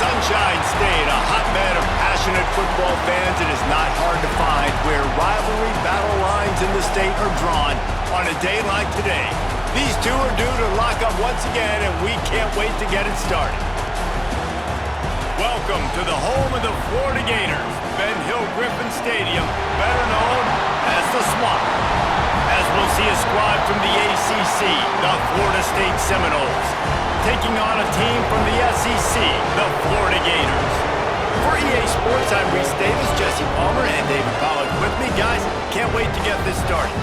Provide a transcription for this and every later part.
Sunshine State, a hotbed of passionate football fans, it is not hard to find where rivalry battle lines in the state are drawn on a day like today. These two are due to lock up once again, and we can't wait to get it started. Welcome to the home of the Florida Gators, Ben Hill Griffin Stadium, better known as the Swamp. As we'll see a squad from the ACC, the Florida State Seminoles, taking on a team from the SEC, the Florida Gators. For EA Sports, I'm Reese Davis, Jesse Palmer, and David Pollack with me. Guys, can't wait to get this started.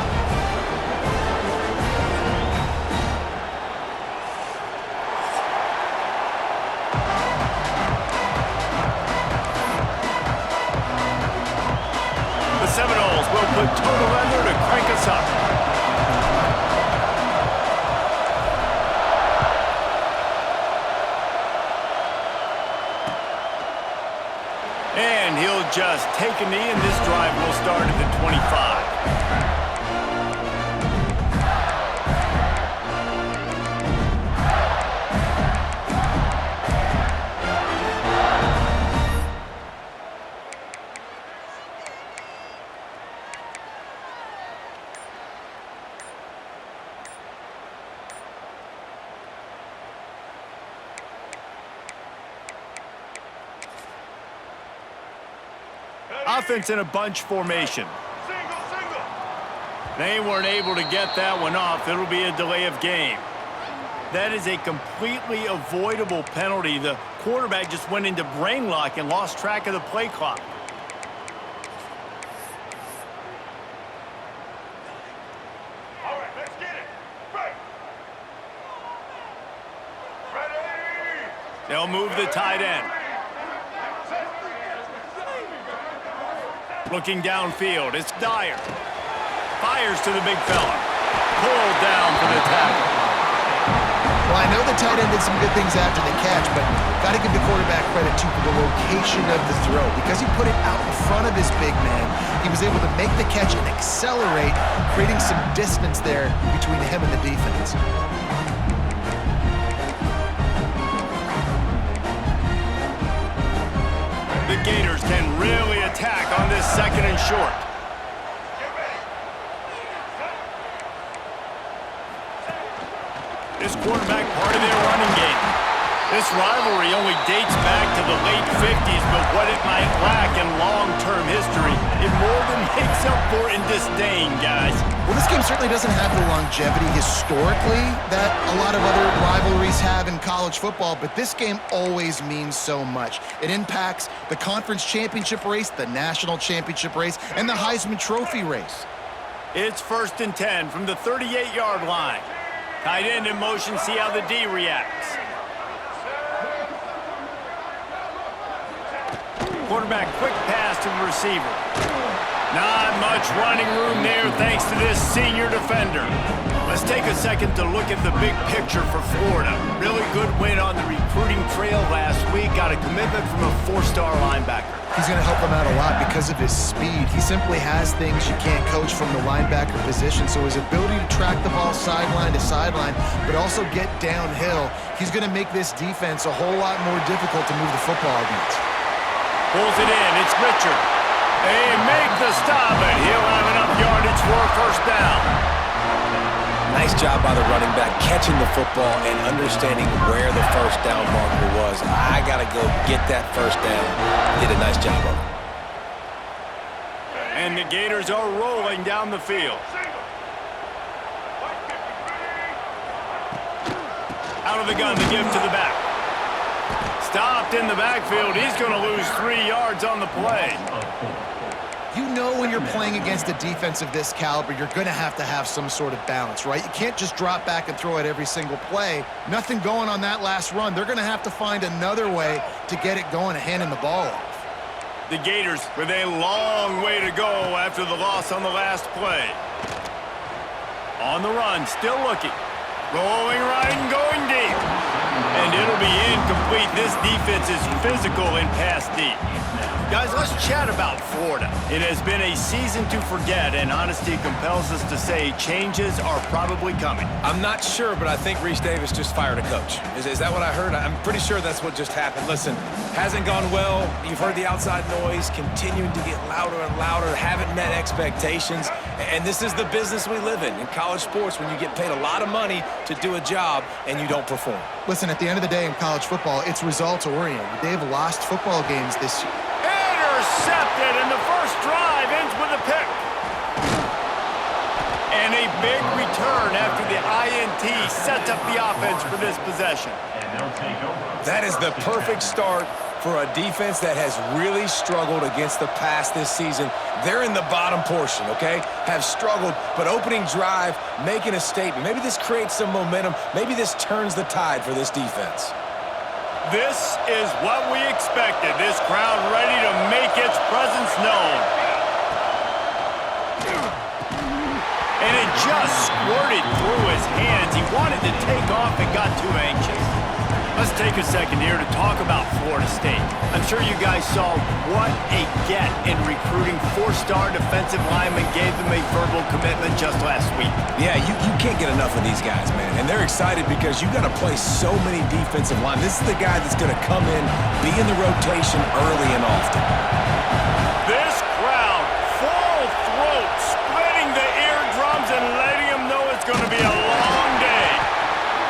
The Seminoles will put total under to crank us up. And he'll just take a knee, and this drive will start at the 25. Offense in a bunch formation. They weren't able to get that one off. It'll be a delay of game. That is a completely avoidable penalty. The quarterback just went into brain lock and lost track of the play clock. All right, let's get it. Right. Ready. They'll move the tight end. Looking downfield, it's Dyer. Fires to the big fella. Pulled down for the tackle. Well, I know the tight end did some good things after the catch, but got to give the quarterback credit, too, for the location of the throw. Because he put it out in front of his big man, he was able to make the catch and accelerate, creating some distance there between him and the defense. The Gators can really attack on this second and short. This quarterback part of their running game. This rivalry only dates back to the late 50s, but what it might lack in long-term history, it more than makes up for in disdain, guys. Well, this game certainly doesn't have the longevity historically that a lot of other rivalries have in college football, but this game always means so much. It impacts the conference championship race, the national championship race, and the Heisman Trophy race. It's 1st and 10 from the 38-yard line. Tight end in motion, see how the D reacts. Quarterback, quick pass to the receiver. Not much running room there thanks to this senior defender. Let's take a second to look at the big picture for Florida. Really good win on the recruiting trail last week. Got a commitment from a 4-star linebacker. He's going to help him out a lot because of his speed. He simply has things you can't coach from the linebacker position. So his ability to track the ball sideline to sideline, but also get downhill, he's going to make this defense a whole lot more difficult to move the football against. Pulls it in. It's Richard. They make the stop, and he'll have enough yardage for a first down. Nice job by the running back catching the football and understanding where the first down marker was. I got to go get that first down. Did a nice job of it. And the Gators are rolling down the field. Out of the gun, the give to the back. Stopped in the backfield. He's going to lose 3 yards on the play. You know when you're playing against a defense of this caliber, you're going to have some sort of balance, right? You can't just drop back and throw it every single play. Nothing going on that last run. They're going to have to find another way to get it going and handing the ball off. The Gators with a long way to go after the loss on the last play. On the run, still looking. Going right and going deep. And it'll be incomplete. This defense is physical and pass deep. Guys, let's chat about Florida. It has been a season to forget, and honesty compels us to say changes are probably coming. I'm not sure, but I think Reese Davis just fired a coach. Is that what I heard? I'm pretty sure that's what just happened. Listen, hasn't gone well. You've heard the outside noise, continuing to get louder and louder, haven't met expectations. And this is the business we live in college sports, when you get paid a lot of money to do a job and you don't perform. Listen, at the end of the day in college football, it's results-oriented. They've lost football games this year. Intercepted, and the first drive ends with a pick. And a big return after the INT sets up the offense for this possession. That is the perfect start for a defense that has really struggled against the pass this season. They're in the bottom portion, okay? Have struggled, but opening drive, making a statement. Maybe this creates some momentum. Maybe this turns the tide for this defense. This is what we expected. This crowd ready to make its presence known. And it just squirted through his hands. He wanted to take off and got too anxious. Let's take a second here to talk about Florida State. I'm sure you guys saw what a get in recruiting. 4-star defensive linemen gave them a verbal commitment just last week. Yeah, you can't get enough of these guys, man. And they're excited because you got to play so many defensive line. This is the guy that's going to come in, be in the rotation early and often. This crowd, full throat, splitting the eardrums and letting them know it's going to be a long day.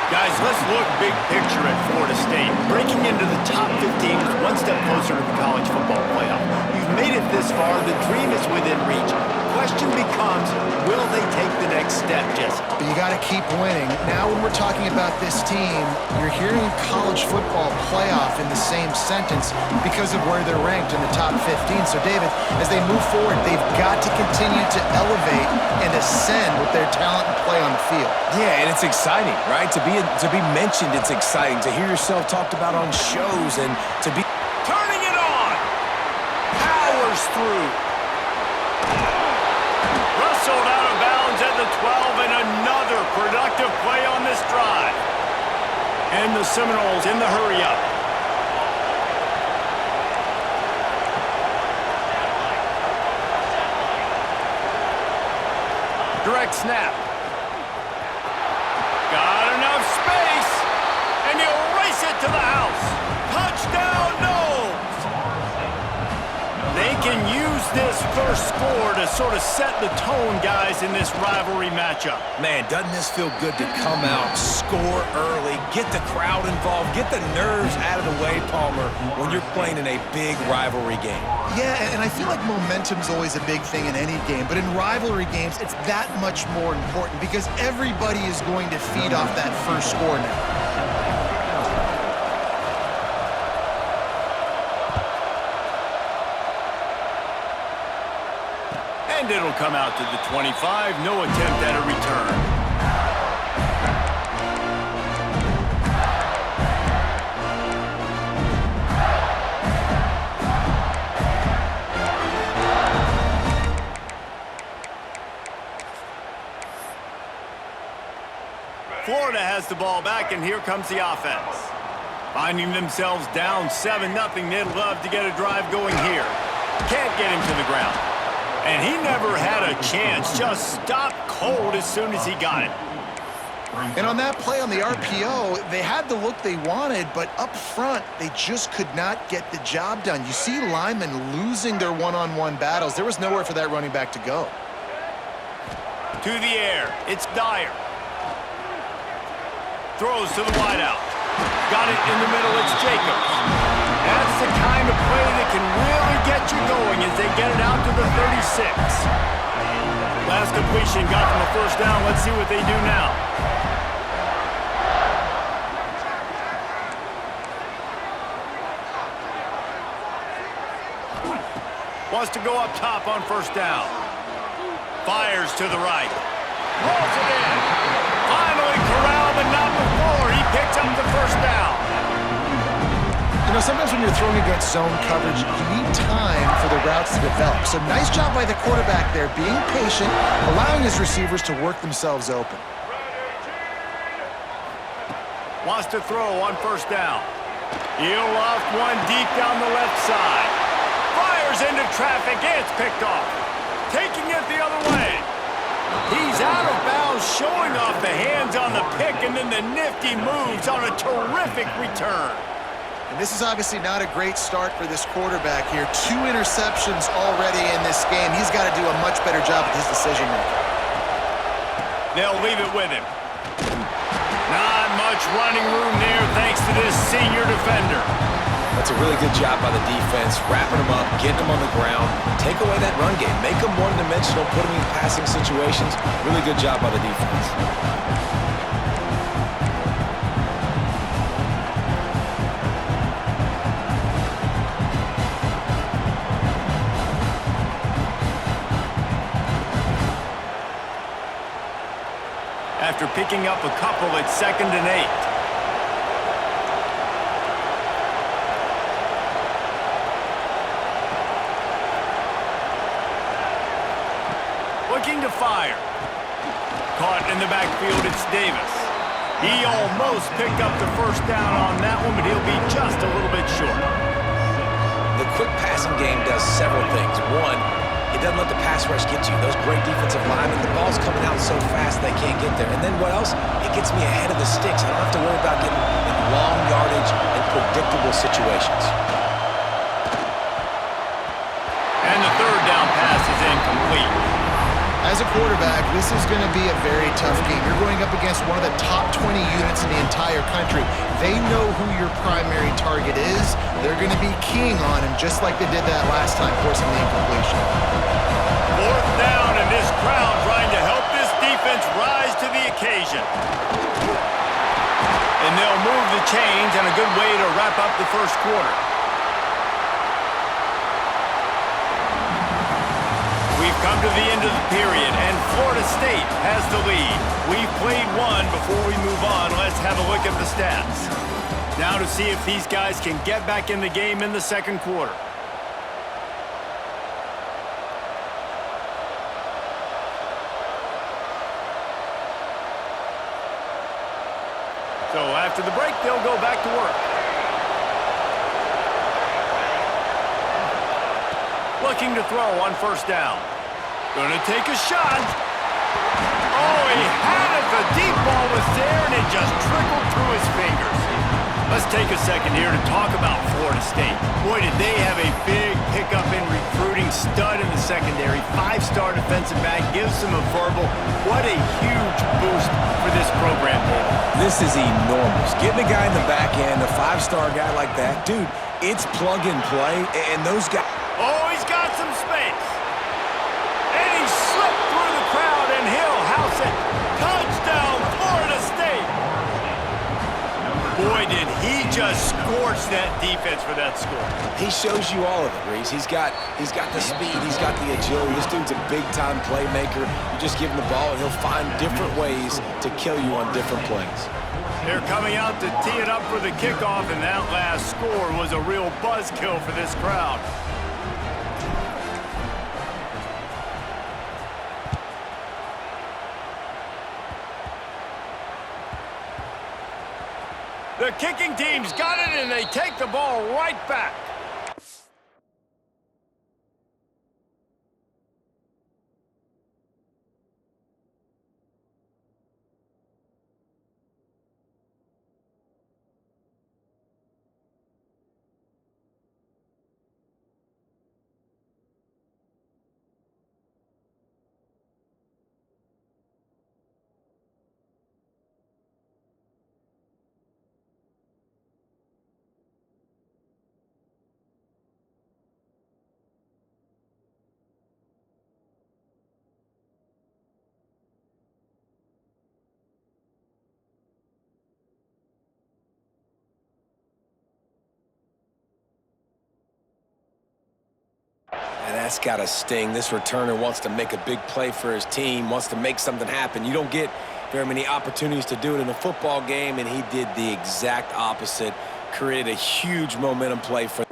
Guys, let's look big picture at Florida State. Breaking into the top 15 is one step closer to the college football playoff. You've made it this far. The dream is within reach. Question becomes, will they take the next step, Jesse? But you got to keep winning. Now when we're talking about this team, you're hearing college football playoff in the same sentence because of where they're ranked in the top 15. So, David, as they move forward, they've got to continue to elevate and ascend with their talent and play on the field. Yeah, and it's exciting, right? To be mentioned, it's exciting. To hear yourself talked about on shows and to be... Turning it on! Powers through. Wrestled out of bounds at the 12, and another productive play on this drive. And the Seminoles in the hurry-up. Direct snap. Got enough space, and he'll race it to the house. Touchdown, Noles! They can use this first score to sort of set the tone, guys, in this rivalry matchup. Man, doesn't this feel good to come out, score early, get the crowd involved, get the nerves out of the way, Palmer, when you're playing in a big rivalry game? Yeah, and I feel like momentum's always a big thing in any game, but in rivalry games, it's that much more important because everybody is going to feed off that first score now. And it'll come out to the 25. No attempt at a return. ball back, and here comes the offense. Finding themselves down 7-0, they'd love to get a drive going here. Can't get him to the ground. And he never had a chance, just stopped cold as soon as he got it. And on that play on the RPO, they had the look they wanted, but up front, they just could not get the job done. You see linemen losing their one-on-one battles. There was nowhere for that running back to go. To the air, it's Dyer. Throws to the wideout. Got it in the middle, it's Jacobs. That's the kind of play that can really get you going as they get it out to the 36. Last completion got them a first down. Let's see what they do now. Wants to go up top on first down. Fires to the right. Rolls it in. Finally corralled, but not before. He picks up the first down. You know, sometimes when you're throwing against zone coverage, you need time for the routes to develop. So nice job by the quarterback there, being patient, allowing his receivers to work themselves open. Wants to throw on first down. He'll loft one deep down the left side. Fires into traffic. It's picked off. Taking it the other way. He's out of bounds, showing off the hands on the pick, and then the nifty moves on a terrific return. And this is obviously not a great start for this quarterback here. 2 interceptions already in this game. He's got to do a much better job with his decision-making. They'll leave it with him. Not much running room there thanks to this senior defender. That's a really good job by the defense, wrapping them up, getting them on the ground, take away that run game, make them one-dimensional, put them in passing situations. Really good job by the defense. After picking up a couple, it's 2nd and 8. Looking to fire. Caught in the backfield, it's Davis. He almost picked up the first down on that one, but he'll be just a little bit short. The quick passing game does several things. One, it doesn't let the pass rush get to you. Those great defensive linemen, the ball's coming out so fast they can't get there. And then what else? It gets me ahead of the sticks. I don't have to worry about getting in long yardage and predictable situations. And the 3rd down pass is incomplete. As a quarterback, this is going to be a very tough game. You're going up against one of the top 20 units in the entire country. They know who your primary target is. They're going to be keying on him just like they did that last time, forcing the incompletion. 4th down, and this crowd trying to help this defense rise to the occasion. And they'll move the chains, and a good way to wrap up the first quarter. We've come to the end of the period, and Florida State has the lead. We've played one. Before we move on, let's have a look at the stats. Now to see if these guys can get back in the game in the second quarter. So after the break, they'll go back to work. Looking to throw on first down. Gonna take a shot. Oh, he had it. The deep ball was there, and it just trickled through his fingers. Let's take a second here to talk about Florida State. Boy, did they have a big pickup in recruiting. Stud in the secondary. 5-star defensive back. Gives them a verbal. What a huge boost for this program, Paul. This is enormous. Getting a guy in the back end, a 5-star guy like that, dude, it's plug and play, and those guys... Oh, he's got some space. And he slipped through the crowd, and he'll house it. Touchdown, Florida State. Boy, did he just scorch that defense for that score. He shows you all of it, Reese. He's got the speed, he's got the agility. This dude's a big-time playmaker. You just give him the ball, and he'll find different ways to kill you on different plays. They're coming out to tee it up for the kickoff, and that last score was a real buzzkill for this crowd. The kicking team's got it, and they take the ball right back. And that's got to sting. This returner wants to make a big play for his team, wants to make something happen. You don't get very many opportunities to do it in a football game, and he did the exact opposite. Created a huge momentum play for the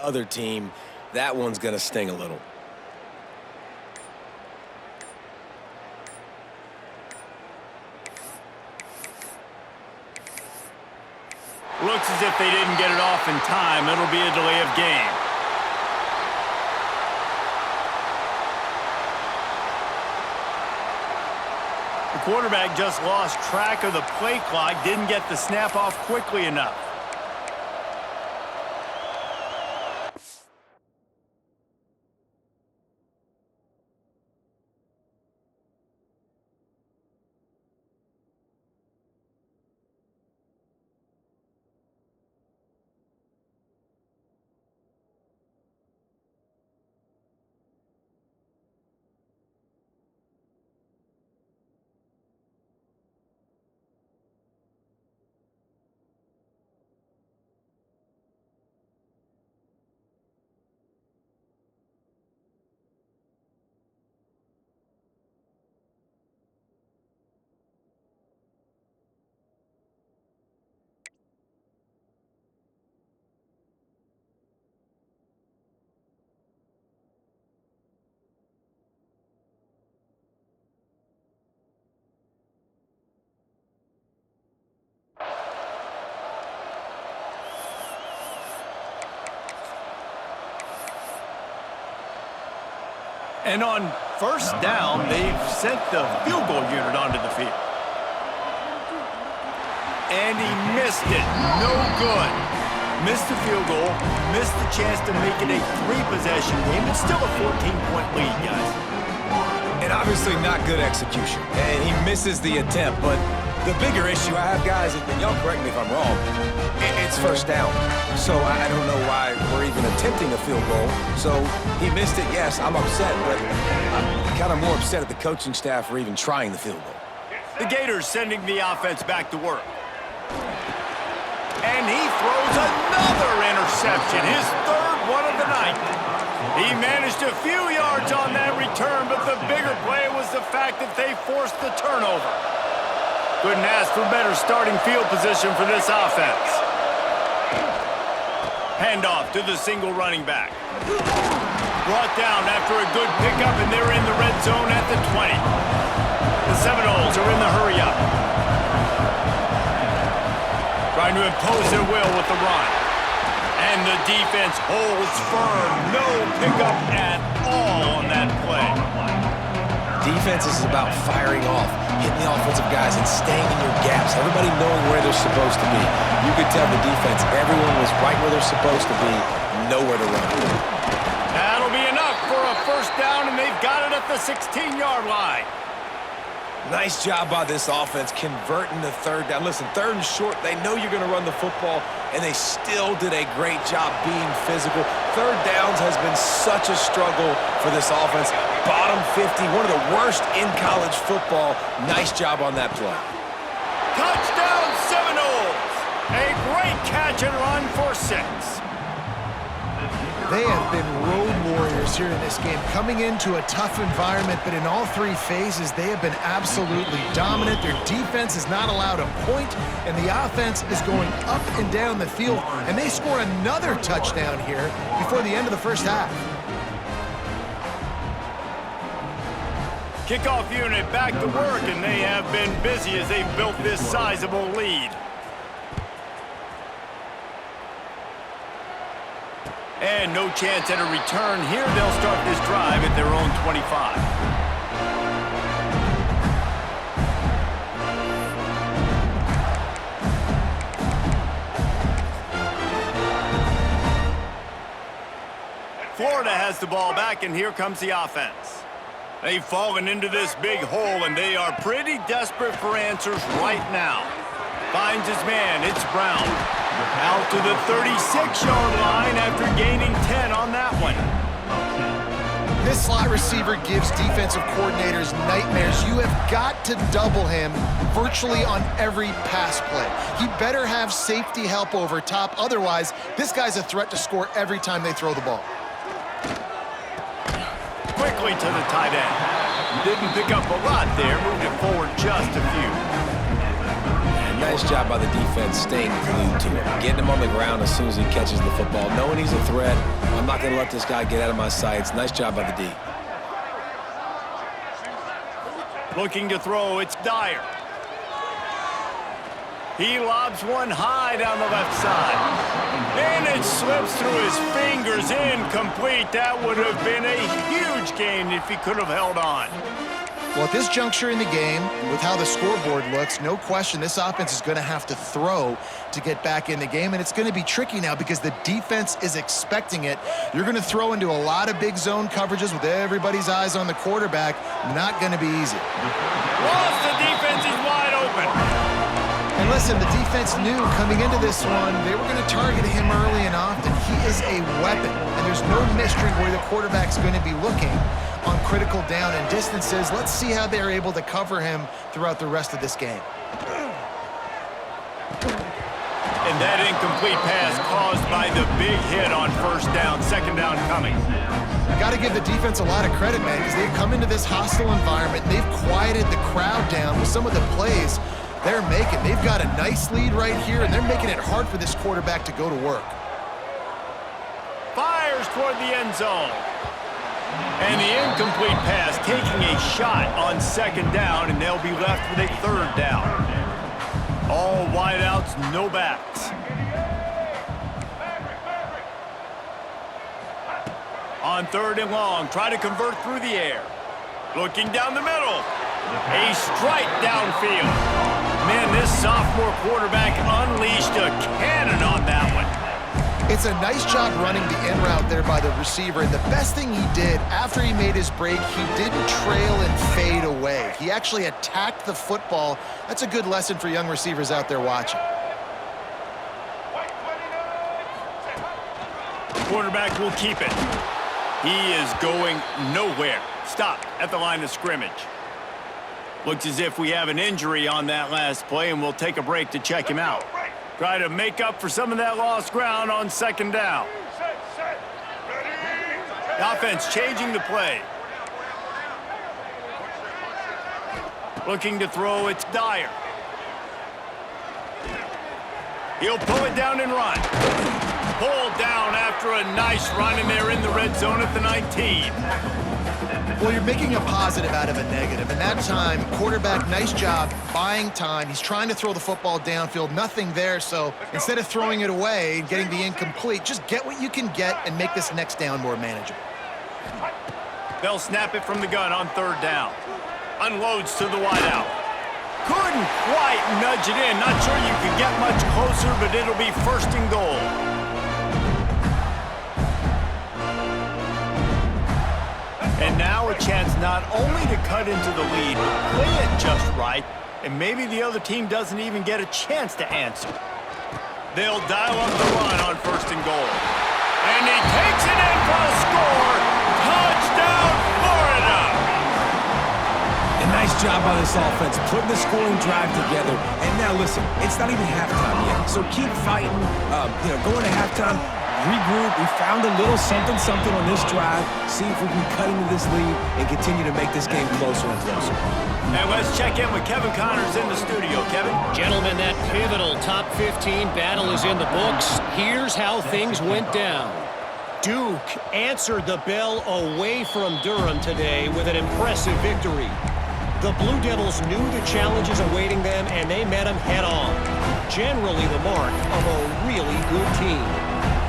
other team. That one's going to sting a little. Looks as if they didn't get it off in time. It'll be a delay of game. The quarterback just lost track of the play clock, didn't get the snap off quickly enough. And on first down, they've sent the field goal unit onto the field. And he missed it. No good. Missed the field goal, missed the chance to make it a 3-possession game. It's still a 14-point lead, guys. And obviously not good execution. And he misses the attempt, but the bigger issue I have, guys, and y'all correct me if I'm wrong, it's first down. So I don't know why we're even attempting a field goal. So he missed it, yes, I'm upset, but I'm kind of more upset at the coaching staff for even trying the field goal. The Gators sending the offense back to work. And he throws another interception, his third one of the night. He managed a few yards on that return, but the bigger play was the fact that they forced the turnover. Couldn't ask for better starting field position for this offense. Handoff to the single running back. Brought down after a good pickup, and they're in the red zone at the 20. The Seminoles are in the hurry-up. Trying to impose their will with the run. And the defense holds firm. No pickup at all on that play. Defense is about firing off, hitting the offensive guys, and staying in your gaps. Everybody knowing where they're supposed to be. You could tell the defense, everyone was right where they're supposed to be, nowhere to run. That'll be enough for a first down, and they've got it at the 16-yard line. Nice job by this offense converting the third down. Listen, third and short, they know you're going to run the football, and they still did a great job being physical. Third downs has been such a struggle for this offense. Bottom 50, one of the worst in college football. Nice job on that play. Touchdown Seminoles! A great catch and run for 6. They have been road warriors here in this game, coming into a tough environment, but in all 3 phases, they have been absolutely dominant. Their defense is not allowed a point, and the offense is going up and down the field, and they score another touchdown here before the end of the first half. Kickoff unit back to work, and they have been busy as they've built this sizable lead. And no chance at a return here. They'll start this drive at their own 25. Florida has the ball back, and here comes the offense. They've fallen into this big hole, and they are pretty desperate for answers right now. Finds his man. It's Brown. Out to the 36-yard line after gaining 10 on that one. This slot receiver gives defensive coordinators nightmares. You have got to double him virtually on every pass play. He better have safety help over top. Otherwise, this guy's a threat to score every time they throw the ball. Quickly to the tight end. Didn't pick up a lot there. Moved it forward just a few. Nice job by the defense staying glued to him, getting him on the ground as soon as he catches the football, knowing he's a threat. I'm not going to let this guy get out of my sights. Nice job by the D. Looking to throw, it's Dyer. He lobs one high down the left side. And it slips through his fingers, incomplete. That would have been a huge gain if he could have held on. Well, at this juncture in the game, with how the scoreboard looks, no question this offense is going to have to throw to get back in the game, and it's going to be tricky now because the defense is expecting it. You're going to throw into a lot of big zone coverages with everybody's eyes on the quarterback. Not going to be easy. Lost the defense, he's wide open. And listen, the defense knew coming into this one, they were going to target him early and often. He is a weapon, and there's no mystery where the quarterback's going to be looking on critical down and distances. Let's see how they're able to cover him throughout the rest of this game. And that incomplete pass caused by the big hit on first down, second down coming. Got to give the defense a lot of credit, man, because they've come into this hostile environment. They've quieted the crowd down with some of the plays they're making. They've got a nice lead right here, and they're making it hard for this quarterback to go to work. Fires toward the end zone. And the incomplete pass taking a shot on second down, and they'll be left with a third down. All wideouts, no backs. On third and long, try to convert through the air. Looking down the middle. A strike downfield. Man, this sophomore quarterback unleashed a cannon on that one. It's a nice job running the in route there by the receiver, and the best thing he did after he made his break, he didn't trail and fade away. He actually attacked the football. That's a good lesson for young receivers out there watching. Quarterback will keep it. He is going nowhere. Stop at the line of scrimmage. Looks as if we have an injury on that last play, and we'll take a break to check him out. Try to make up for some of that lost ground on second down. The offense changing the play. Looking to throw, it's Dyer. He'll pull it down and run. Pulled down after a nice run, and they're in the red zone at the 19. Well, you're making a positive out of a negative, and that time, quarterback, nice job buying time. He's trying to throw the football downfield, nothing there, so instead of throwing it away and getting the incomplete, just get what you can get and make this next down more manageable. They'll snap it from the gun on third down. Unloads to the wideout. Couldn't quite nudge it in. Not sure you can get much closer, but it'll be first and goal. And now a chance not only to cut into the lead, but play it just right, and maybe the other team doesn't even get a chance to answer. They'll dial up the run on first and goal. And he takes it in for a score. Touchdown, Florida! A nice job by this offense, putting the scoring drive together. And now listen, it's not even halftime yet, so keep fighting. Going to halftime, regroup. We found a little something on this drive. See if we can cut into this lead and continue to make this game closer and closer. And let's check in with Kevin Connors in the studio. Kevin? Gentlemen, that pivotal top 15 battle is in the books. Here's how things went down. Duke answered the bell away from Durham today with an impressive victory. The Blue Devils knew the challenges awaiting them, and they met them head-on. Generally the mark of a really good team.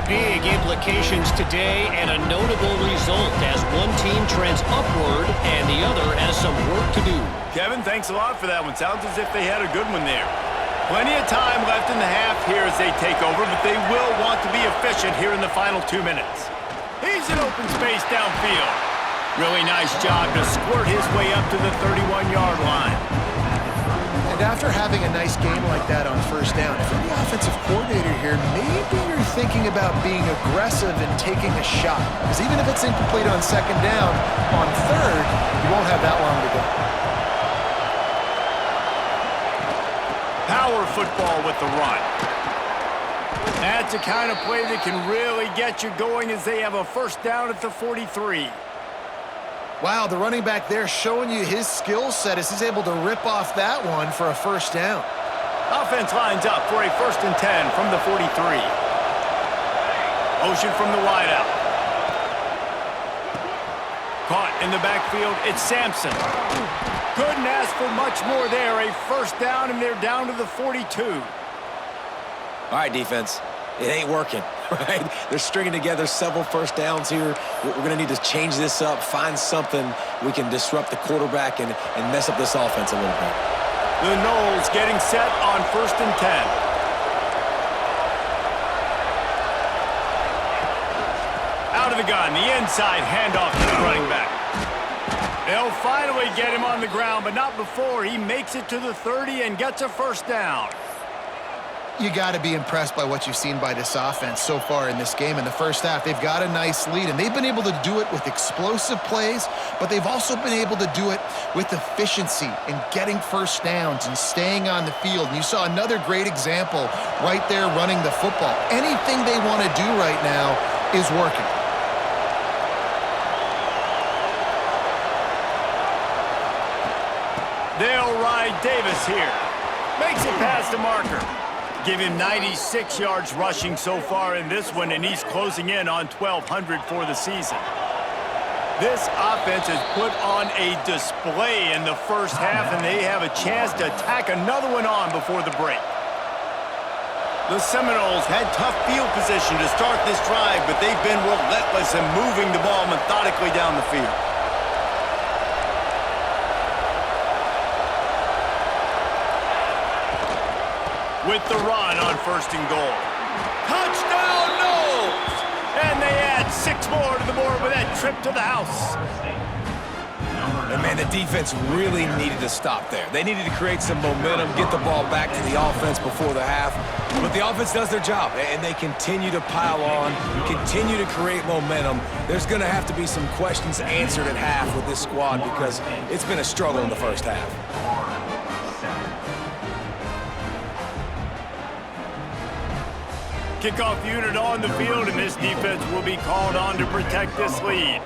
Big implications today and a notable result as one team trends upward and the other has some work to do. Kevin, thanks a lot for that one. Sounds as if they had a good one there. Plenty of time left in the half here as they take over, but they will want to be efficient here in the final 2 minutes. He's in open space downfield. Really nice job to squirt his way up to the 31-yard line. And after having a nice game like that on first down, if you're the offensive coordinator here, maybe you're thinking about being aggressive and taking a shot. Because even if it's incomplete on second down, on third, you won't have that long to go. Power football with the run. That's the kind of play that can really get you going as they have a first down at the 43. Wow, the running back there showing you his skill set as he's able to rip off that one for a first down. Offense lines up for a 1st and 10 from the 43. Motion from the wideout. Caught in the backfield, it's Sampson. Couldn't ask for much more there. A first down, and they're down to the 42. All right, defense. It ain't working, right? They're stringing together several first downs here. We're going to need to change this up, find something we can disrupt the quarterback and mess up this offense a little bit. The Knowles getting set on 1st and 10. Out of the gun, the inside handoff to the running back. They'll finally get him on the ground, but not before he makes it to the 30 and gets a first down. You got to be impressed by what you've seen by this offense so far in this game. In the first half, they've got a nice lead, and they've been able to do it with explosive plays, but they've also been able to do it with efficiency and getting first downs and staying on the field. And you saw another great example right there running the football. Anything they want to do right now is working. They'll ride Davis here. Makes it past the marker. Give him 96 yards rushing so far in this one, and he's closing in on 1,200 for the season. This offense has put on a display in the first half, and they have a chance to tack another one on before the break. The Seminoles had tough field position to start this drive, but they've been relentless in moving the ball methodically down the field. With the run on 1st and goal. Touchdown, Knowles! 6 more to the board with that trip to the house. And, man, the defense really needed to stop there. They needed to create some momentum, get the ball back to the offense before the half. But the offense does their job, and they continue to pile on, continue to create momentum. There's going to have to be some questions answered at half with this squad because it's been a struggle in the first half. Kickoff unit on the field, and this defense will be called on to protect this lead.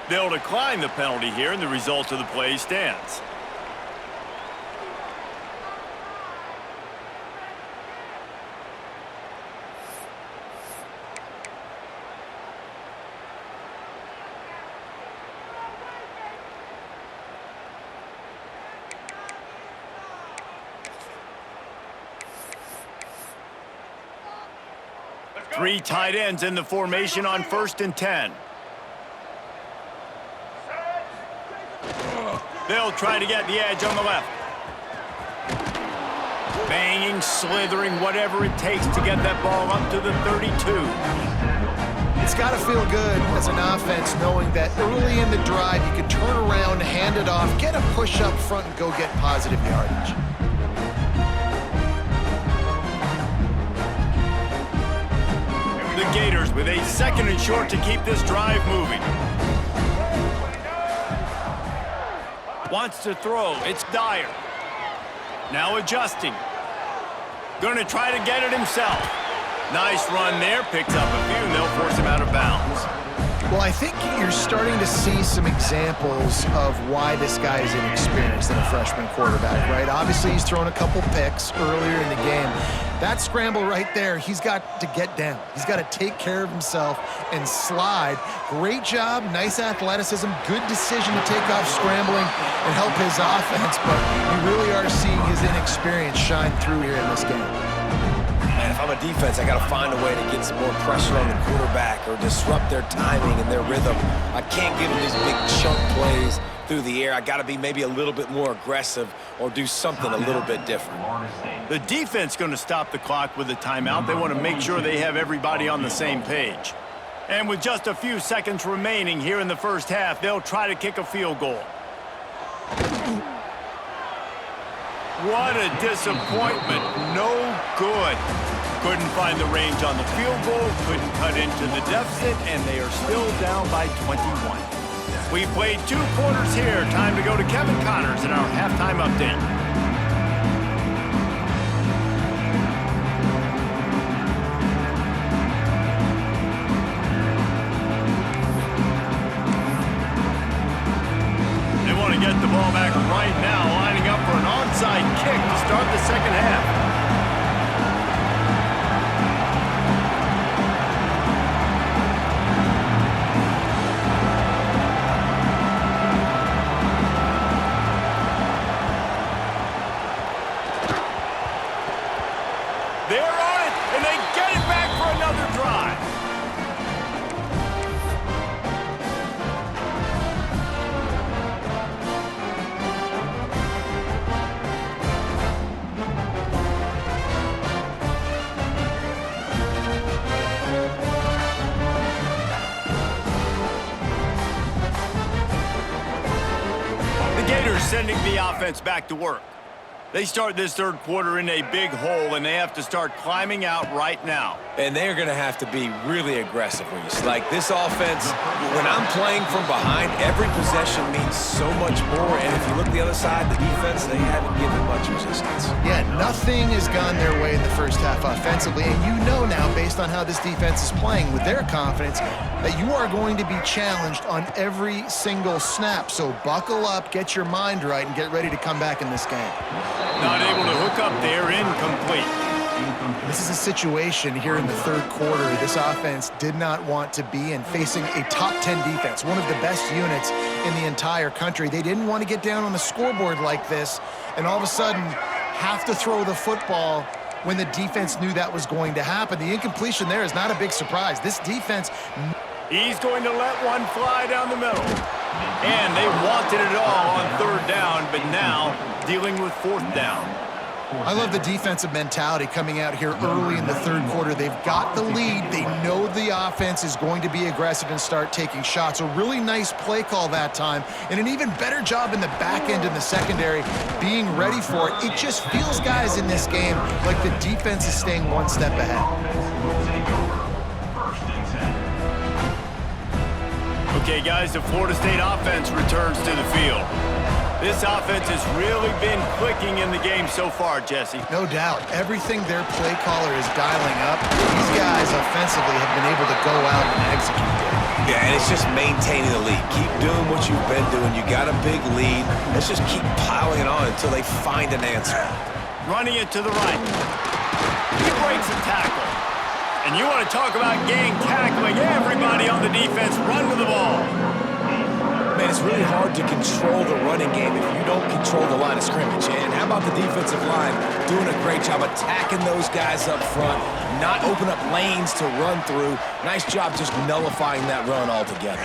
They'll decline the penalty here, and the result of the play stands. Three tight ends in the formation on 1st and 10. They'll try to get the edge on the left. Banging, slithering, whatever it takes to get that ball up to the 32. It's got to feel good as an offense knowing that early in the drive you can turn around, hand it off, get a push up front, and go get positive yardage. The Gators with a 2nd and short to keep this drive moving. Wants to throw. It's Dyer. Now adjusting. Going to try to get it himself. Nice run there. Picks up a few, and they'll force him out of bounds. Well, I think you're starting to see some examples of why this guy is inexperienced in a freshman quarterback, right? Obviously, he's thrown a couple picks earlier in the game. That scramble right there, he's got to get down. He's got to take care of himself and slide. Great job, nice athleticism, good decision to take off scrambling and help his offense, but you really are seeing his inexperience shine through here in this game. Man, if I'm a defense, I got to find a way to get some more pressure on the quarterback or disrupt their timing and their rhythm. I can't give them these big chunk plays through the air. I got to be maybe a little bit more aggressive or do something a little bit different. The defense going to stop the clock with a timeout. They want to make sure they have everybody on the same page. And with just a few seconds remaining here in the first half, they'll try to kick a field goal. What a disappointment. No good. Couldn't find the range on the field goal, couldn't cut into the deficit, and they are still down by 21. We played 2 quarters here. Time to go to Kevin Connors in our halftime update. They want to get the ball back right now, lining up for an onside kick to start the second half. They're on it, and they get it back for another drive. The Gators sending the offense back to work. They start this third quarter in a big hole, and they have to start climbing out right now. And they're going to have to be really aggressive, Reese. Like, this offense, when I'm playing from behind, every possession means so much more. And if you look the other side, the defense, they haven't given much resistance. Yeah, nothing has gone their way in the first half offensively. And you know now, based on how this defense is playing with their confidence, that you are going to be challenged on every single snap. So buckle up, get your mind right, and get ready to come back in this game. Not able to hook up there, incomplete. This is a situation here in the third quarter this offense did not want to be in, facing a top 10 defense, one of the best units in the entire country. They didn't want to get down on the scoreboard like this and all of a sudden have to throw the football when the defense knew that was going to happen. The incompletion there is not a big surprise. This defense... He's going to let one fly down the middle. And they wanted it all on third down, but now dealing with fourth down. I love the defensive mentality coming out here early in the third quarter. They've got the lead. They know the offense is going to be aggressive and start taking shots. A really nice play call that time, and an even better job in the back end in the secondary being ready for it. It just feels, guys, in this game like the defense is staying one step ahead. Okay, guys, the Florida State offense returns to the field. This offense has really been clicking in the game so far, Jesse. No doubt. Everything their play caller is dialing up, these guys offensively have been able to go out and execute it. Yeah, and it's just maintaining the lead. Keep doing what you've been doing. You got a big lead. Let's just keep piling on until they find an answer. Running it to the right. He breaks a tackle. And you want to talk about gang tackling. Everybody on the defense run to the ball. Man, it's really hard to control the running game if you don't control the line of scrimmage. And how about the defensive line doing a great job attacking those guys up front, not open up lanes to run through. Nice job just nullifying that run altogether.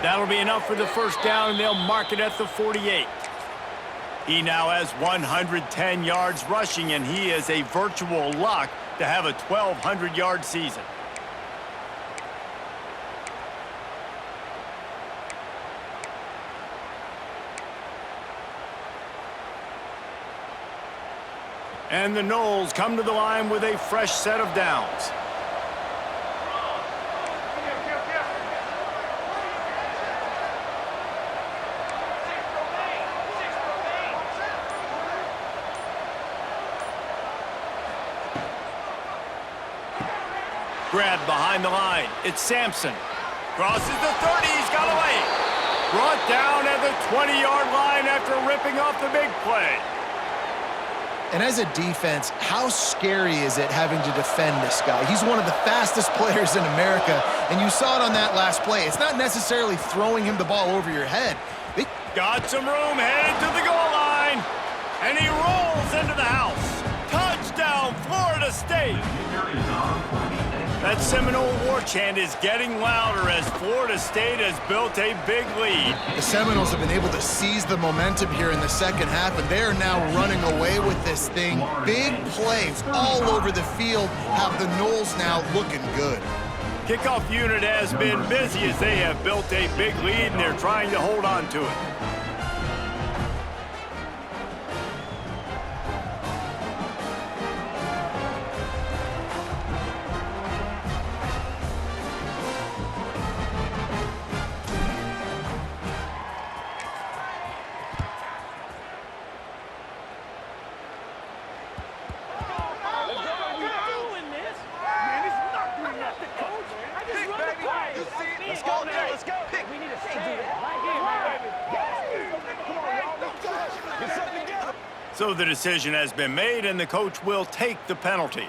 That'll be enough for the first down, and they'll mark it at the 48. He now has 110 yards rushing, and he is a virtual lock to have a 1,200-yard season. And the Noles come to the line with a fresh set of downs. Grab behind the line. It's Sampson. Crosses the 30. He's got away. Brought down at the 20-yard line after ripping off the big play. And as a defense, how scary is it having to defend this guy? He's one of the fastest players in America, and you saw it on that last play. It's not necessarily throwing him the ball over your head. Got some room, headed to the goal line, and he rolls into the house. Touchdown, Florida State. That Seminole war chant is getting louder as Florida State has built a big lead. The Seminoles have been able to seize the momentum here in the second half, and they are now running away with this thing. Big plays all over the field have the Noles now looking good. Kickoff unit has been busy as they have built a big lead, and they're trying to hold on to it. So the decision has been made, and the coach will take the penalty.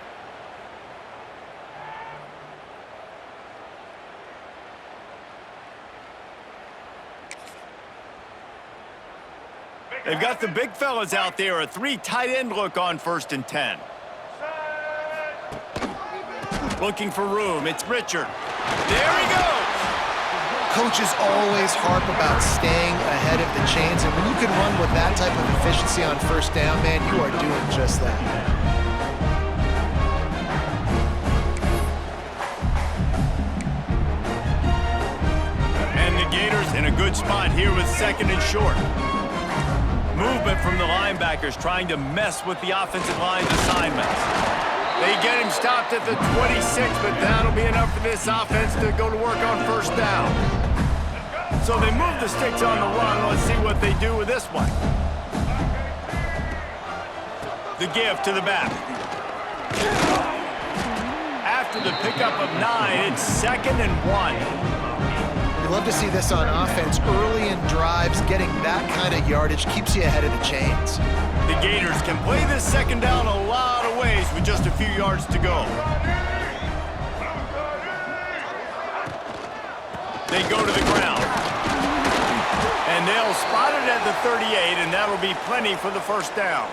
They've got the big fellas out there, a 3 tight end look on 1st and 10. Looking for room, it's Richard. There he goes! Coaches always harp about staying ahead of the chains, and when you can run with that type of efficiency on 1st down, man, you are doing just that. And the Gators in a good spot here with 2nd and short. Movement from the linebackers trying to mess with the offensive line's assignments. They get him stopped at the 26, but that'll be enough for this offense to go to work on 1st down. So they move the sticks on the run. Let's see what they do with this one. The give to the back. After the pickup of 9, it's 2nd and 1. You love to see this on offense. Early in drives, getting that kind of yardage keeps you ahead of the chains. The Gators can play this second down a lot of ways with just a few yards to go. They go to the ground. And they'll spot it at the 38, and that'll be plenty for the first down.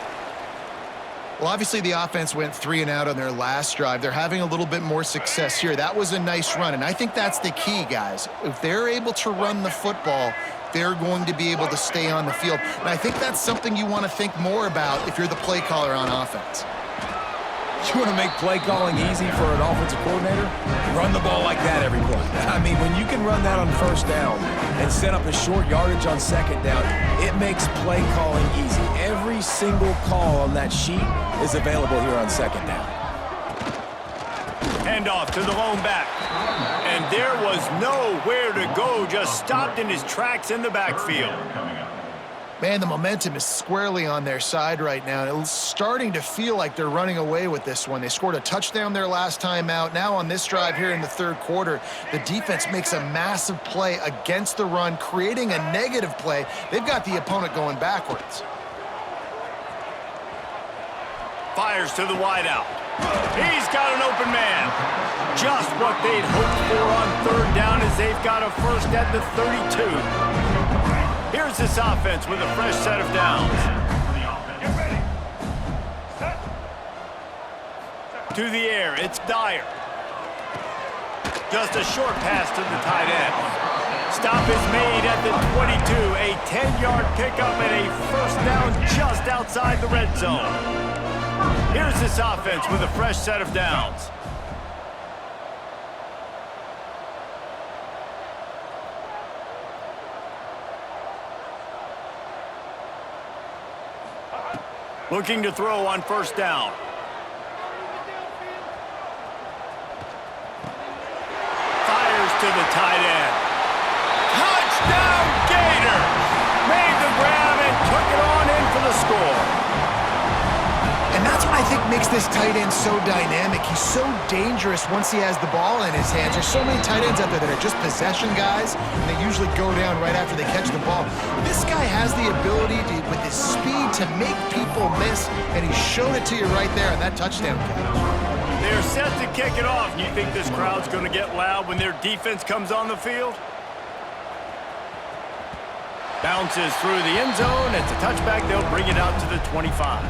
Well, obviously the offense went 3 and out on their last drive. They're having a little bit more success here. That was a nice run, and I think that's the key, guys. If they're able to run the football, they're going to be able to stay on the field. And I think that's something you want to think more about if you're the play caller on offense. You want to make play calling easy for an offensive coordinator? Run the ball like that every play. I mean, when you can run that on first down and set up a short yardage on second down, it makes play calling easy. Every single call on that sheet is available here on second down. Hand off to the lone back. And there was nowhere to go, just stopped in his tracks in the backfield. Man, the momentum is squarely on their side right now. It's starting to feel like they're running away with this one. They scored a touchdown their last time out. Now on this drive here in the third quarter, the defense makes a massive play against the run, creating a negative play. They've got the opponent going backwards. Fires to the wideout. He's got an open man. Just what they'd hoped for on third down as they've got a first at the 32. Here's this offense with a fresh set of downs. Get ready. Set. To the air, it's Dyer. Just a short pass to the tight end. Stop is made at the 22. A 10-yard pickup and a first down just outside the red zone. Here's this offense with a fresh set of downs. Looking to throw on first down. Fires to the tight end. Touchdown Gators! Made the grab and took it on in for the score. And that's what I think makes this tight end so dynamic. He's so dangerous once he has the ball in his hands. There's so many tight ends out there that are just possession guys, and they usually go down right after they catch the ball. This guy has the ability to, with his speed, to make people miss, and he's shown it to you right there on that touchdown catch. They're set to kick it off. You think this crowd's going to get loud when their defense comes on the field? Bounces through the end zone. It's a touchback. They'll bring it out to the 25.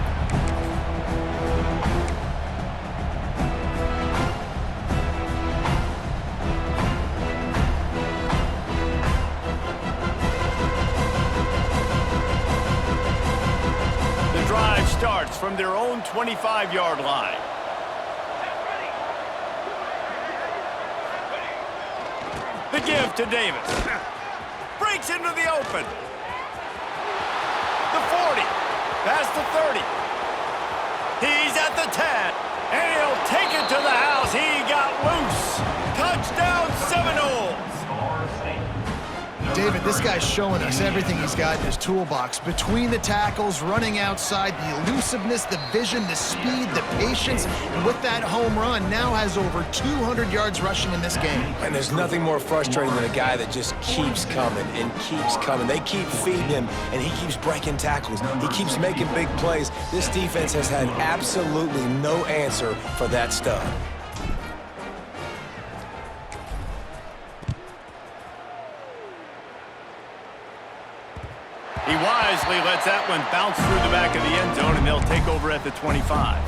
Starts from their own 25-yard line. The give to Davis. Breaks into the open. The 40. Past the 30. He's at the 10. And he'll take it to the house. He got loose. Touchdown Seminoles. David, this guy's showing us everything he's got in his toolbox. Between the tackles, running outside, the elusiveness, the vision, the speed, the patience, and with that home run, now has over 200 yards rushing in this game. And there's nothing more frustrating than a guy that just keeps coming and keeps coming. They keep feeding him, and he keeps breaking tackles. He keeps making big plays. This defense has had absolutely no answer for that stud. He wisely lets that one bounce through the back of the end zone, and they'll take over at the 25.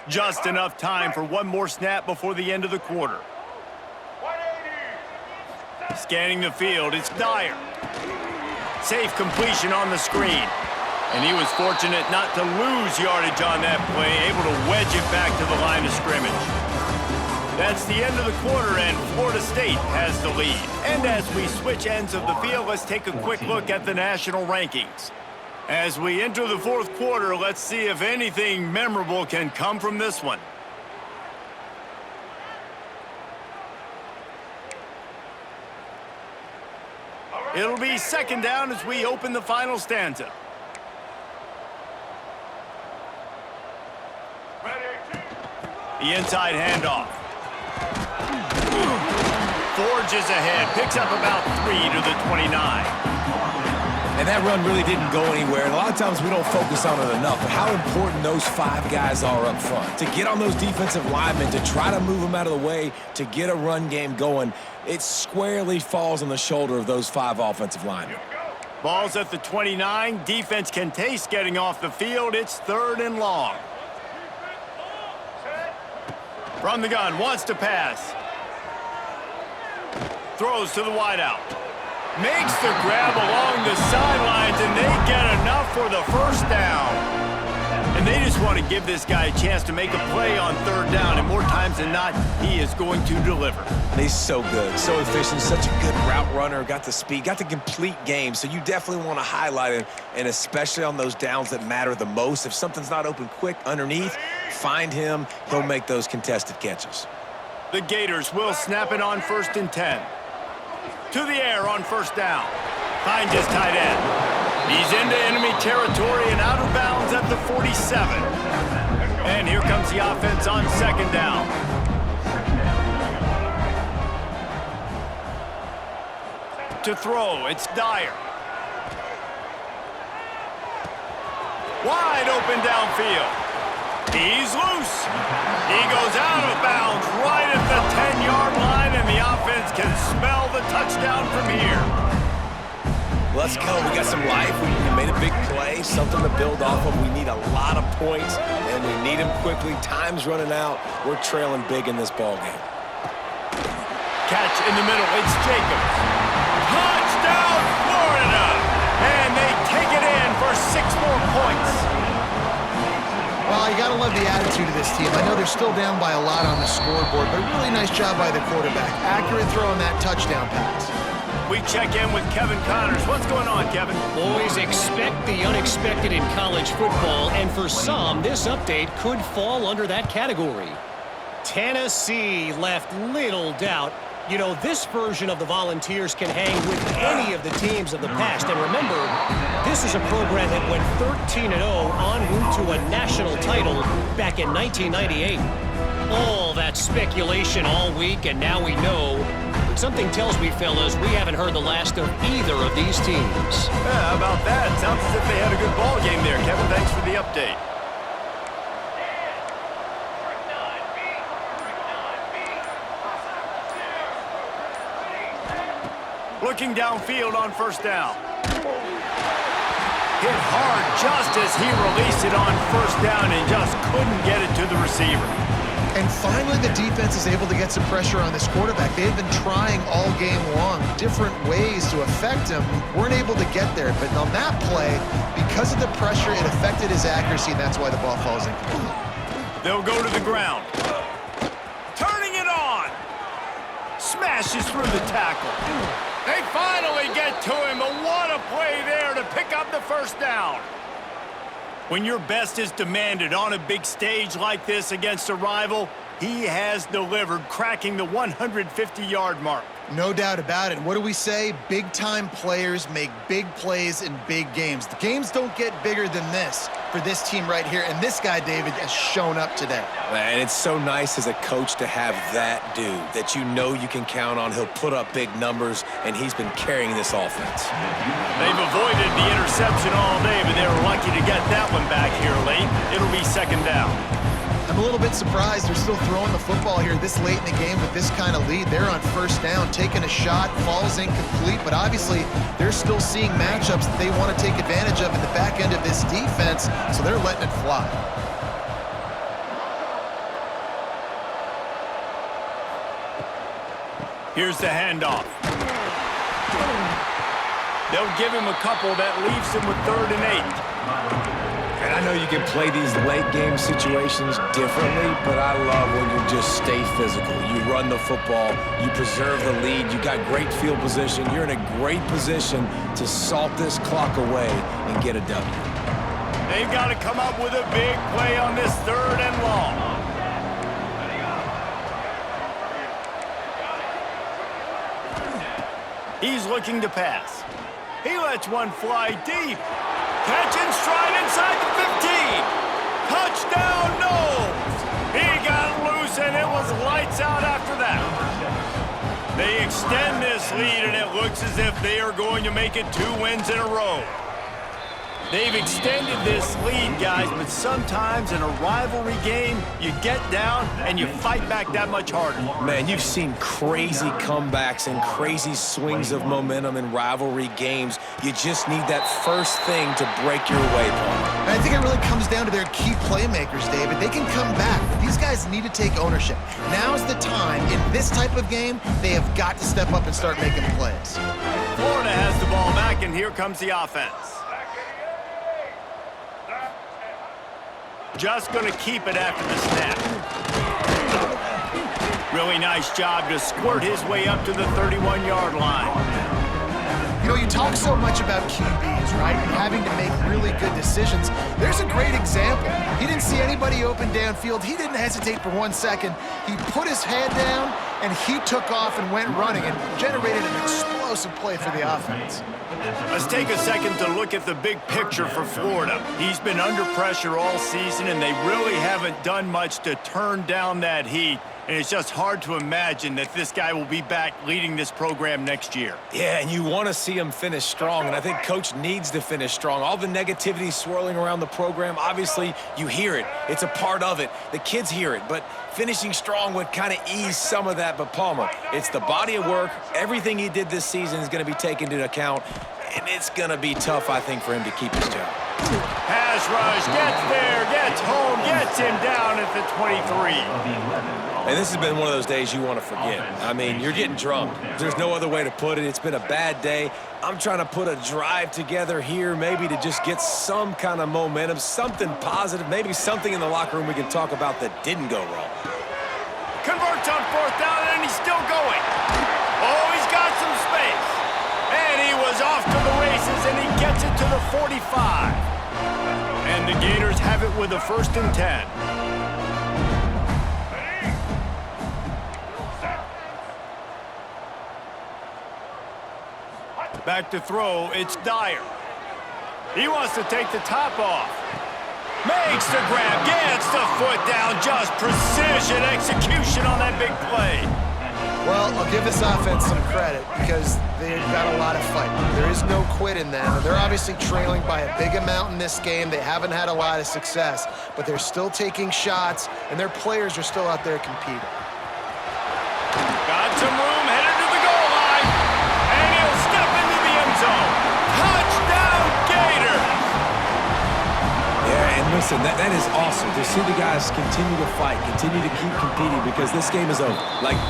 Just enough time for one more snap before the end of the quarter. Scanning the field, it's Dyer. Safe completion on the screen. And he was fortunate not to lose yardage on that play, able to wedge it back to the line of scrimmage. That's the end of the quarter, and Florida State has the lead. And as we switch ends of the field, let's take a quick look at the national rankings. As we enter the fourth quarter, let's see if anything memorable can come from this one. It'll be second down as we open the final stanza. The inside handoff. Forges ahead, picks up about 3 to the 29. And that run really didn't go anywhere. And a lot of times we don't focus on it enough. But how important those 5 guys are up front. To get on those defensive linemen, to try to move them out of the way, to get a run game going, it squarely falls on the shoulder of those 5 offensive linemen. Ball's at the 29. Defense can taste getting off the field. It's 3rd and long. From the gun, wants to pass. Throws to the wideout. Makes the grab along the sidelines, and they get enough for the first down. And they just want to give this guy a chance to make a play on 3rd down, and more times than not, he is going to deliver. He's so good, so efficient, such a good route runner, got the speed, got the complete game, so you definitely want to highlight him, and especially on those downs that matter the most. If something's not open quick underneath, find him, he'll make those contested catches. The Gators will snap it on 1st and 10. To the air on 1st down. Finds his tight end. He's into enemy territory and out of bounds at the 47. And here comes the offense on 2nd down. To throw, it's Dyer. Wide open downfield. He's loose. He goes out of bounds right at the 10-yard line, and the offense can smell the touchdown from here. Let's go. We got some life. We made a big play, something to build off of. We need a lot of points, and we need them quickly. Time's running out. We're trailing big in this ball game. Catch in the middle. It's Jacobs. Touchdown, Florida! And they take it in for 6 more points. Well, you got to love the attitude of this team. I know they're still down by a lot on the scoreboard, but a really nice job by the quarterback. Accurate throw on that touchdown pass. We check in with Kevin Connors. What's going on, Kevin? Boys, expect the unexpected in college football, and for some, this update could fall under that category. Tennessee left little doubt. You know, this version of the Volunteers can hang with any of the teams of the past. And remember, this is a program that went 13-0 en route to a national title back in 1998. All that speculation all week, and now we know. But something tells me, fellas, we haven't heard the last of either of these teams. Yeah, how about that? Sounds as if they had a good ball game there. Kevin, thanks for the update. Looking downfield on 1st down. Hit hard just as he released it on 1st down and just couldn't get it to the receiver. And finally, the defense is able to get some pressure on this quarterback. They've been trying all game long different ways to affect him. Weren't able to get there, but on that play, because of the pressure, it affected his accuracy, and that's why the ball falls incomplete. They'll go to the ground. Turning it on. Smashes through the tackle. They finally get to him, but what a play there to pick up the 1st down. When your best is demanded on a big stage like this against a rival, he has delivered, cracking the 150-yard mark. No doubt about it. What do we say? Big-time players make big plays in big games. The games don't get bigger than this for this team right here, and this guy, David, has shown up today. And it's so nice as a coach to have that dude that you know you can count on. He'll put up big numbers, and he's been carrying this offense. They've avoided the interception all day, but they were lucky to get that one back here late. It'll be 2nd down. I'm a little bit surprised they're still throwing the football here this late in the game with this kind of lead. They're on 1st down, taking a shot, falls incomplete, but obviously they're still seeing matchups that they want to take advantage of in the back end of this defense, so they're letting it fly. Here's the handoff. They'll give him a couple that leaves him with 3rd and 8. And I know you can play these late-game situations differently, but I love when you just stay physical. You run the football, you preserve the lead, you got great field position. You're in a great position to salt this clock away and get a W. They've got to come up with a big play on this 3rd and long. He's looking to pass. He lets one fly deep. Catch and stride inside the 15. Touchdown, Knowles. He got loose, and it was lights out after that. They extend this lead, and it looks as if they are going to make it 2 wins in a row. They've extended this lead, guys, but sometimes in a rivalry game, you get down and you fight back that much harder. Man, you've seen crazy comebacks and crazy swings of momentum in rivalry games. You just need that first thing to break your way, Paul. And I think it really comes down to their key playmakers, David. They can come back, but these guys need to take ownership. Now's the time. In this type of game, they have got to step up and start making plays. Florida has the ball back, and here comes the offense. Just going to keep it after the snap. Really nice job to squirt his way up to the 31-yard line. You know, you talk so much about QBs, right? And having to make really good decisions. There's a great example. He didn't see anybody open downfield. He didn't hesitate for 1 second. He put his head down, and he took off and went running and generated an explosive play for the offense. Let's take a second to look at the big picture for Florida. He's been under pressure all season, and they really haven't done much to turn down that heat. And it's just hard to imagine that this guy will be back leading this program next year. Yeah, and you want to see him finish strong, and I think Coach needs to finish strong. All the negativity swirling around the program, obviously, you hear it. It's a part of it. The kids hear it, but finishing strong would kind of ease some of that. But, Palmer, it's the body of work. Everything he did this season is going to be taken into account, and it's going to be tough, I think, for him to keep his job. Pass rush, gets there, gets home, gets him down at the 23. And this has been one of those days you want to forget. I mean, you're getting drunk. There's no other way to put it. It's been a bad day. I'm trying to put a drive together here, maybe to just get some kind of momentum, something positive, maybe something in the locker room we can talk about that didn't go wrong. Converts on 4th down, and he's still going. Oh, he's got some space. And he was off to the races, and he gets it to the 45. And the Gators have it with a 1st and 10. Back to throw, it's Dyer. He wants to take the top off. Makes the grab, gets the foot down, just precision execution on that big play. Well, I'll give this offense some credit because they've got a lot of fight. There is no quit in them, and they're obviously trailing by a big amount in this game. They haven't had a lot of success, but they're still taking shots, and their players are still out there competing. Got some room, headed to the goal line, and he'll step into the end zone. Touchdown, Gators! Yeah, and listen, that is awesome to see the guys continue to fight, continue to keep competing, because this game is over. Like,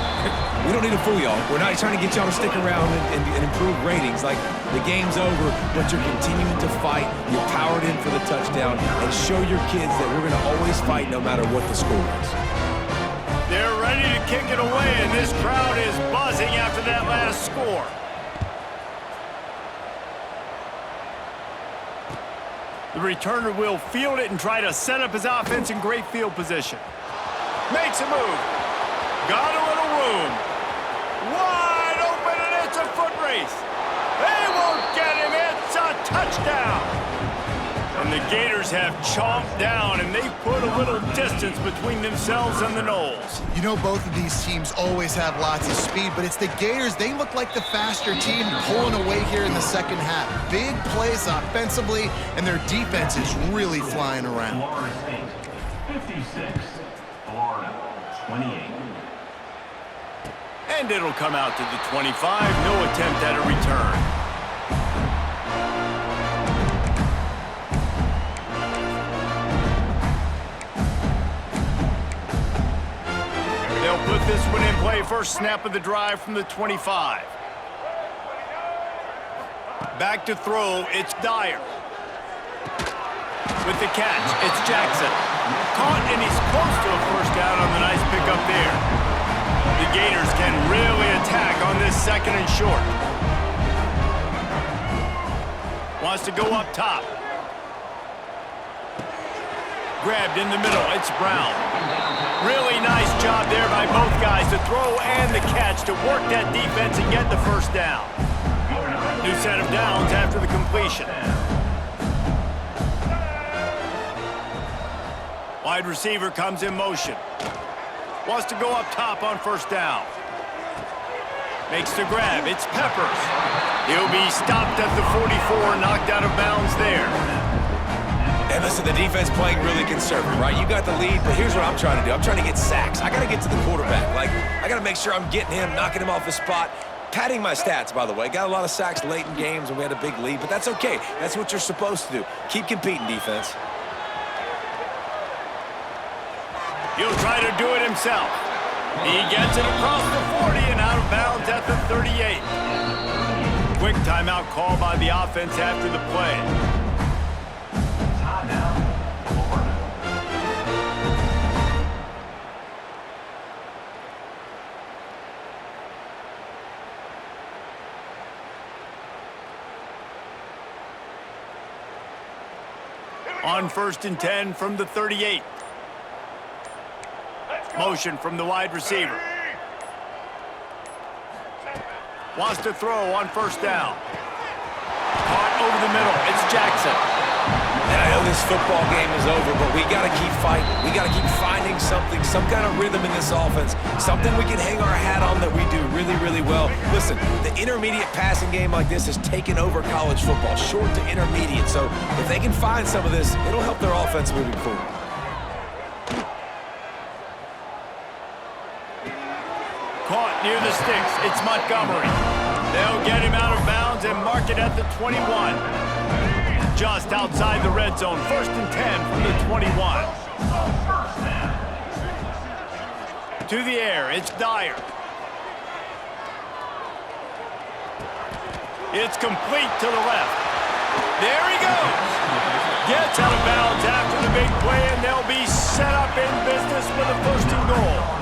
we don't need to fool y'all. We're not trying to get y'all to stick around and improve ratings. Like, the game's over, but you're continuing to fight. You powered in for the touchdown, and show your kids that we're going to always fight no matter what the score is. They're ready to kick it away, and this crowd is buzzing after that last score. The returner will field it and try to set up his offense in great field position. Makes a move. Got a little room. Wide open, and it's a foot race. They won't get him. It's a touchdown. And the Gators have chomped down, and they've put a little distance between themselves and the Noles. You know, both of these teams always have lots of speed, but it's the Gators. They look like the faster team pulling away here in the second half. Big plays offensively, and their defense is really flying around. Florida State, 56. Florida, 28. And it'll come out to the 25. No attempt at a return. They'll put this one in play. First snap of the drive from the 25. Back to throw, it's Dyer. With the catch, it's Jackson. Caught, and he's close to a first down on the nice pickup there. The Gators can really attack on this 2nd and short. Wants to go up top. Grabbed in the middle, it's Brown. Really nice job there by both guys to throw and the catch to work that defense and get the first down. set of downs after the completion. Wide receiver comes in motion. Wants to go up top on first down. Makes the grab. It's Peppers. He'll be stopped at the 44, knocked out of bounds there. And listen, the defense playing really conservative, right? You got the lead, but here's what I'm trying to do. I'm trying to get sacks. I got to get to the quarterback. Like, I got to make sure I'm getting him, knocking him off his spot. Padding my stats, by the way. Got a lot of sacks late in games when we had a big lead, but that's okay. That's what you're supposed to do. Keep competing, defense. He'll try to do it himself. He gets it across the 40 and out of bounds at the 38. Quick timeout call by the offense after the play. On 1st and 10 from the 38. Motion from the wide receiver. Wants to throw on first down. Caught over the middle. It's Jackson. And I know this football game is over, but we got to keep fighting. We got to keep finding something, some kind of rhythm in this offense, something we can hang our hat on that we do really, really well. Listen, the intermediate passing game like this has taken over college football, short to intermediate. So if they can find some of this, it'll help their offense moving forward. Caught near the sticks. It's Montgomery. They'll get him out of bounds and mark it at the 21. Just outside the red zone. 1st and 10 from the 21. To the air. It's Dyer. It's complete to the left. There he goes. Gets out of bounds after the big play, and they'll be set up in business with a 1st and goal.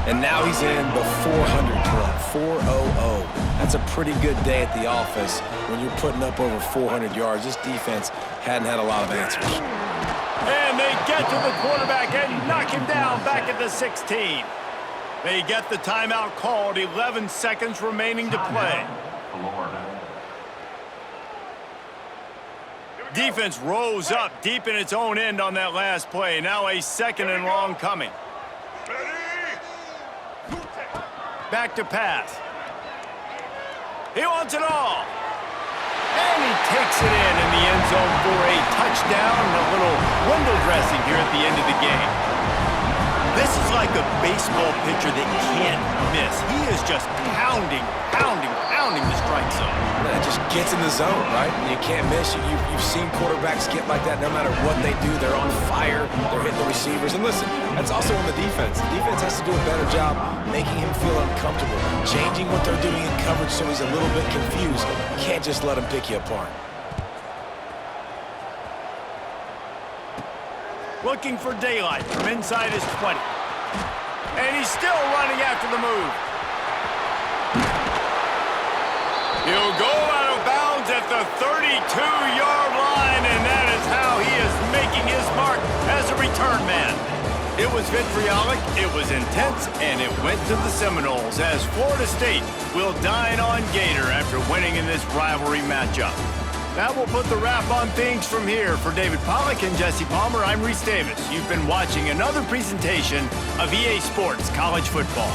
And now he's in the 400 club, 400. That's a pretty good day at the office when you're putting up over 400 yards. This defense hadn't had a lot of answers. And they get to the quarterback and knock him down back at the 16. They get the timeout called, 11 seconds remaining to play. Defense rose up deep in its own end on that last play. Now a 2nd and long coming. Back to pass. He wants it all. And he takes it in the end zone for a touchdown and a little window dressing here at the end of the game. This is like a baseball pitcher that can't miss. He is just pounding the strike zone. It just gets in the zone, right? And you can't miss. You've seen quarterbacks get like that no matter what they do. They're on fire. They're hitting the receivers. And listen, that's also on the defense. The defense has to do a better job making him feel uncomfortable, changing what they're doing in coverage so he's a little bit confused. You can't just let him pick you apart. Looking for daylight from inside his 20. And he's still running after the move. He'll go out of bounds at the 32-yard line, and that is how he is making his mark as a return man. It was vitriolic, it was intense, and it went to the Seminoles as Florida State will dine on Gator after winning in this rivalry matchup. That will put the wrap on things from here. For David Pollack and Jesse Palmer, I'm Reese Davis. You've been watching another presentation of EA Sports College Football.